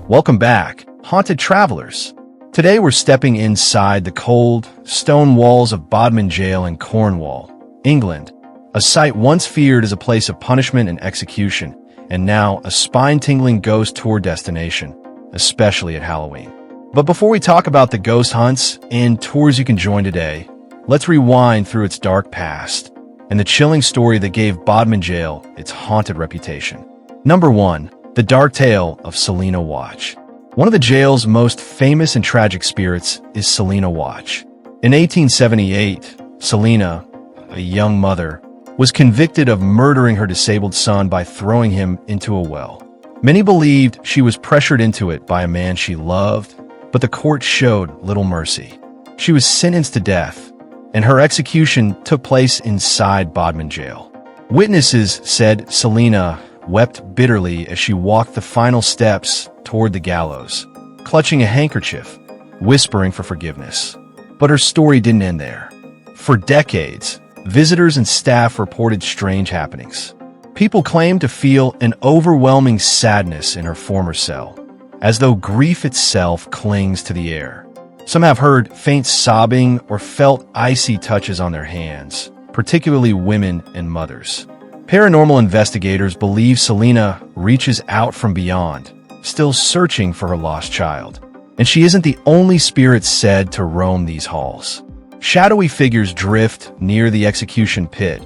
Welcome back, haunted travelers. Today we're stepping inside the cold, stone walls of Bodmin Jail in Cornwall, England, a site once feared as a place of punishment and execution, and now a spine-tingling ghost tour destination, especially at Halloween. But before we talk about the ghost hunts and tours you can join today, let's rewind through its dark past and the chilling story that gave Bodmin Jail its haunted reputation. Number 1. The Dark Tale of Selina Wadge. One of the jail's most famous and tragic spirits is Selina Wadge. In 1878, Selina, a young mother, was convicted of murdering her disabled son by throwing him into a well. Many believed she was pressured into it by a man she loved, but the court showed little mercy. She was sentenced to death, and her execution took place inside Bodmin Jail. Witnesses said Selina wept bitterly as she walked the final steps toward the gallows, clutching a handkerchief, whispering for forgiveness. But her story didn't end there. For decades, visitors and staff reported strange happenings. People claimed to feel an overwhelming sadness in her former cell, as though grief itself clings to the air. Some have heard faint sobbing or felt icy touches on their hands, particularly women and mothers. Paranormal investigators believe Selina reaches out from beyond, still searching for her lost child. And she isn't the only spirit said to roam these halls. Shadowy figures drift near the execution pit.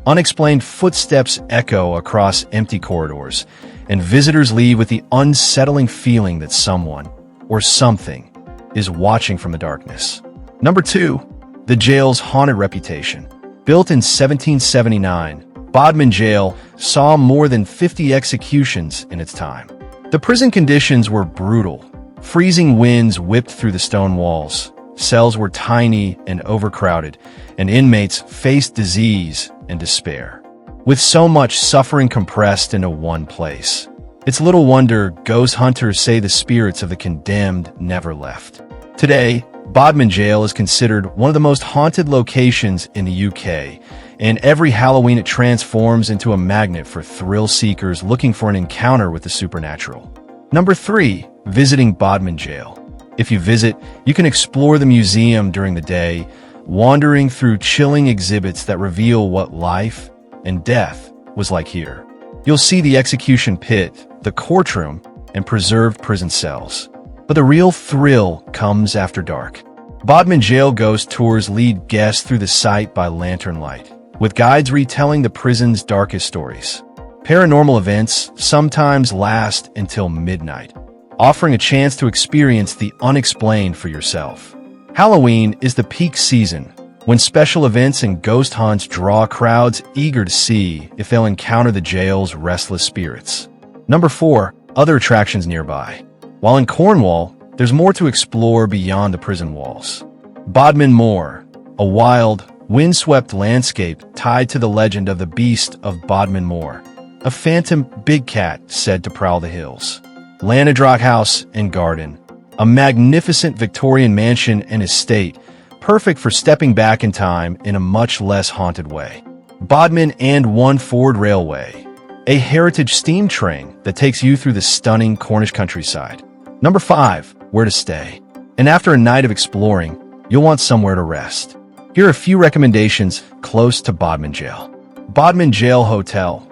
Unexplained footsteps echo across empty corridors, and visitors leave with the unsettling feeling that someone, or something, is watching from the darkness. Number 2. The jail's haunted reputation. Built in 1779, Bodmin Jail saw more than 50 executions in its time. The prison conditions were brutal. Freezing winds whipped through the stone walls. Cells were tiny and overcrowded, and inmates faced disease and despair. With so much suffering compressed into one place, it's little wonder ghost hunters say the spirits of the condemned never left. Today, Bodmin Jail is considered one of the most haunted locations in the UK, and every Halloween it transforms into a magnet for thrill seekers looking for an encounter with the supernatural. Number 3. Visiting Bodmin Jail. If you visit, you can explore the museum during the day, wandering through chilling exhibits that reveal what life and death was like here. You'll see the execution pit, the courtroom, and preserved prison cells. But the real thrill comes after dark. Bodmin Jail ghost tours lead guests through the site by lantern light, with guides retelling the prison's darkest stories. Paranormal events sometimes last until midnight, offering a chance to experience the unexplained for yourself. Halloween is the peak season, when special events and ghost hunts draw crowds eager to see if they'll encounter the jail's restless spirits. Number 4. Other attractions nearby. While in Cornwall, there's more to explore beyond the prison walls. Bodmin Moor, a wild, windswept landscape tied to the legend of the Beast of Bodmin Moor, a phantom big cat said to prowl the hills. Lanadrock House and Garden, a magnificent Victorian mansion and estate, perfect for stepping back in time in a much less haunted way. Bodmin and One Ford Railway, a heritage steam train that takes you through the stunning Cornish countryside. Number 5. Where to stay. And after a night of exploring, you'll want somewhere to rest. Here are a few recommendations close to Bodmin Jail. Bodmin Jail Hotel.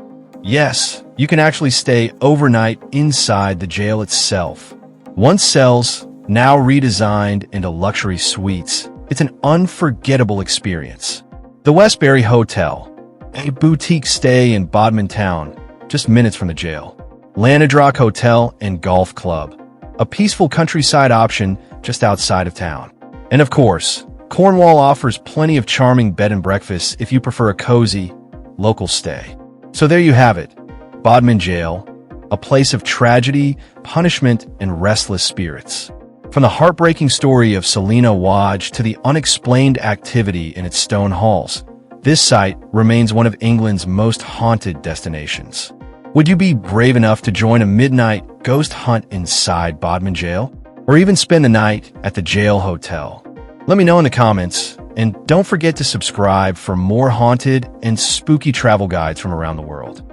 Yes, you can actually stay overnight inside the jail itself. Once cells, now redesigned into luxury suites, it's an unforgettable experience. The Westbury Hotel, a boutique stay in Bodmin Town, just minutes from the jail. Lanadrock Hotel and Golf Club, a peaceful countryside option just outside of town. And of course, Cornwall offers plenty of charming bed and breakfasts if you prefer a cozy, local stay. So there you have it, Bodmin Jail, a place of tragedy, punishment, and restless spirits. From the heartbreaking story of Selina Wadge to the unexplained activity in its stone halls, this site remains one of England's most haunted destinations. Would you be brave enough to join a midnight ghost hunt inside Bodmin Jail? Or even spend the night at the jail hotel? Let me know in the comments, and don't forget to subscribe for more haunted and spooky travel guides from around the world.